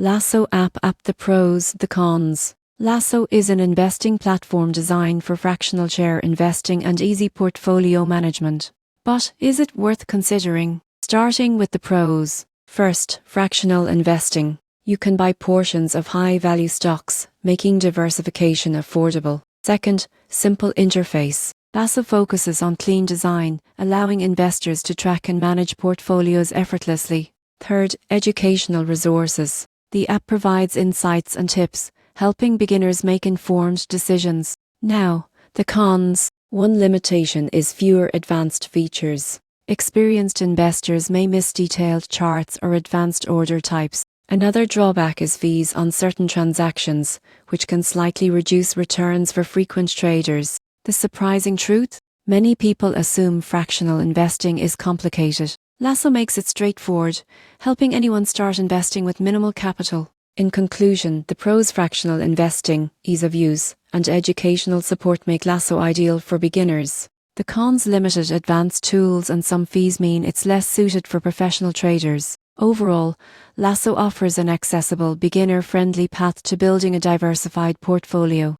Lasso app. The pros, the cons. Lasso is an investing platform designed for fractional share investing and easy portfolio management. But is it worth considering? Starting with the pros. First, fractional investing. You can buy portions of high-value stocks, making diversification affordable. Second, simple interface. Lasso focuses on clean design, allowing investors to track and manage portfolios effortlessly. Third, educational resources. The app provides insights and tips, helping beginners make informed decisions. Now, the cons. One limitation is fewer advanced features. Experienced investors may miss detailed charts or advanced order types. Another drawback is fees on certain transactions, which can slightly reduce returns for frequent traders. The surprising truth? Many people assume fractional investing is complicated. Lasso makes it straightforward, helping anyone start investing with minimal capital. In conclusion, the pros: fractional investing, ease of use, and educational support make Lasso ideal for beginners. The cons: limited advanced tools and some fees mean it's less suited for professional traders. Overall, Lasso offers an accessible, beginner-friendly path to building a diversified portfolio.